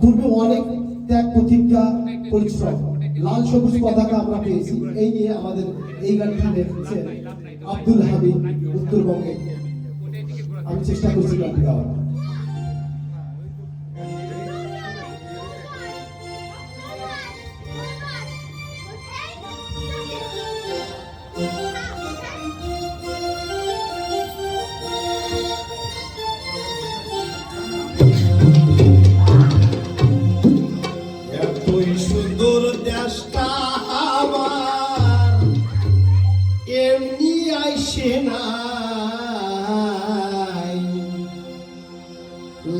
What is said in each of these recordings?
পূর্বে অনেক ত্যাগ প্রতিজ্ঞা পরিশ্রম লাল সবুজ পতাকা আমরা পেয়েছি। এই নিয়ে আমাদের এই গানটি লিখেছেন আব্দুল হামিদ উত্তরবঙ্গে। আমি চেষ্টা করছি গানটি গাওয়ার। এতই সুন্দর দেশটা আমার এমনি আইসে নাই,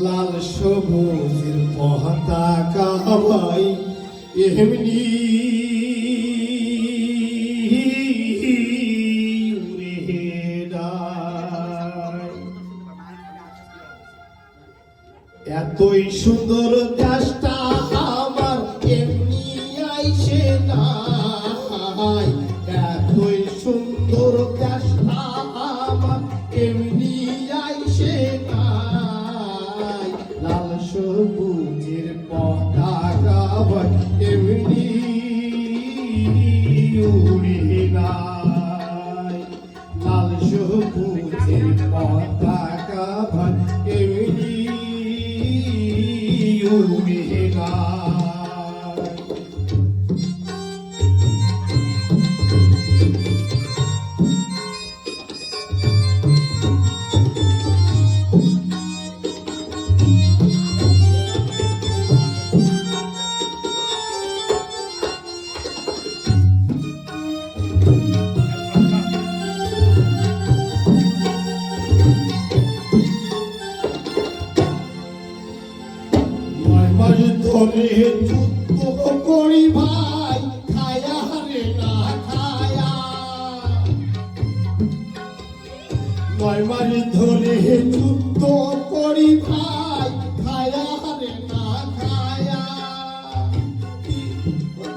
লাল সবুজের পতাকা ভাই এমনি উড়ে যায়। এতই সুন্দর দেশটা আমার এমনি আইসে নাই, এতই সুন্দর দেশটা আমার এমনি আইসে নাই, লাল সবুজের পতাকা ভাই এমনি উড়ে নাই, লাল সবুজের পতাকা ভাই এমনি উড়ে নাই। ধরে যুদ্ধ করি ভাই খায়া রে না খায়া, 9 মাস ধরে যুদ্ধ করি ভাই খায়া রে না খায়া,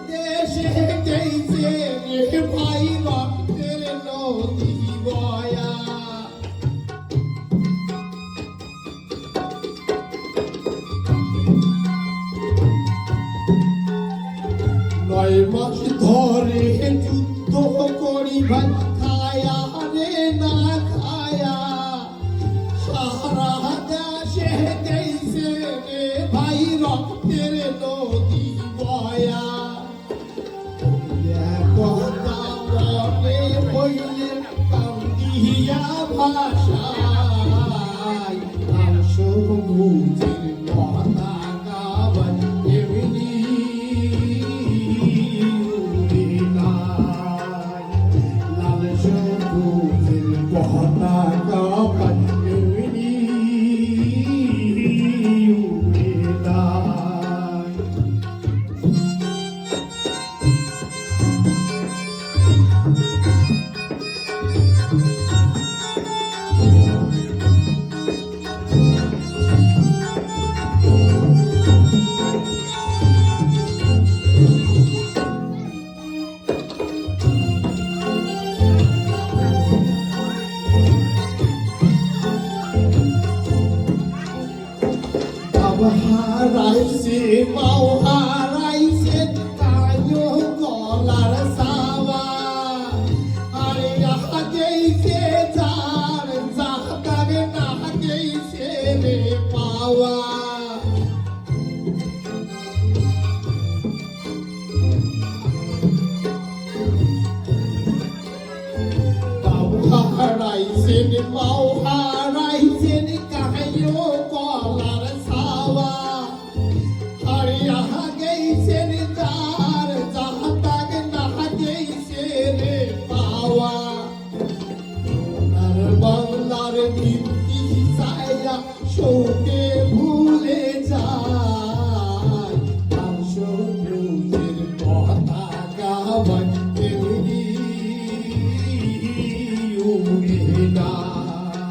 দেশে গেছে রে ভাই রক্তের নদী বয়া। 9 মাস ধরে যুদ্ধ করি ভাই খায়া রে না খায়া, সারা দেশে গেছে রে ভাই রক্তের নদী বয়া। কথা মনে হইলে কান্দিয়া ভাষায়, লাল সবুজের পতাকা ভাই এমনি উড়ে নাই, লাল সবুজের পতাকা ভাই এমনি উড়ে নাই। হারাইছে মাও হারাইছে কায়ো গলার সাওয়া, আরে আহা গেইছে যার জাহাগে না গেইছে রে পাওয়া। মাও হারাইছে মাও হারাইছে কায়ো গলার সাওয়া, আরে আহা গেইছে যার জাহাগে না গেইছে রে পাওয়া। সোনার বাংলার ভিত্তি ছায়া শোকে ভুলে যায়, লাল সবুজের পতাকা ভাই এমনি উড়ে নাই,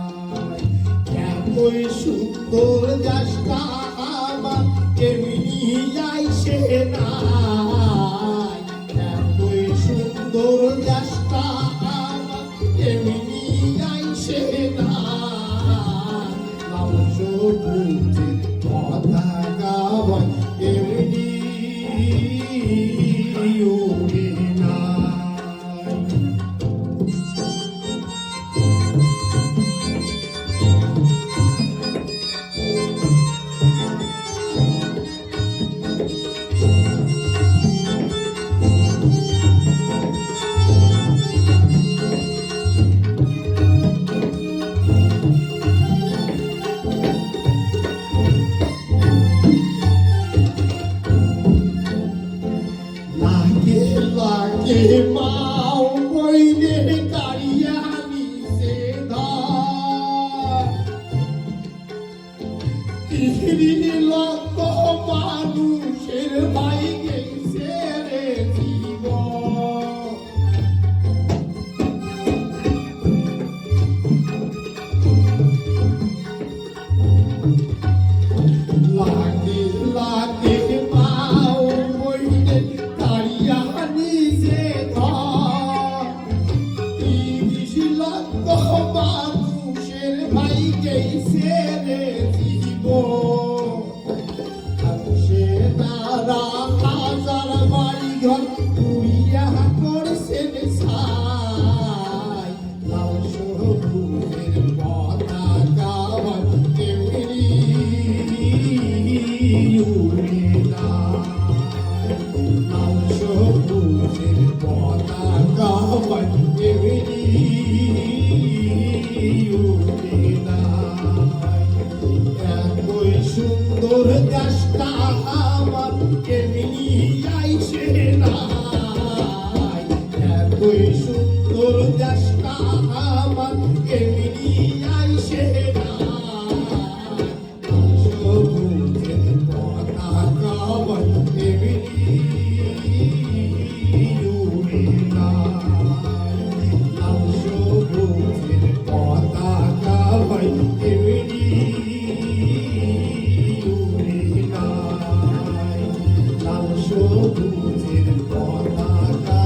সবুজের পতাকা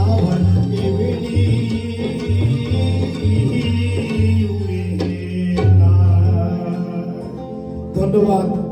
এমনি উড়ে যায়। ধন্যবাদ।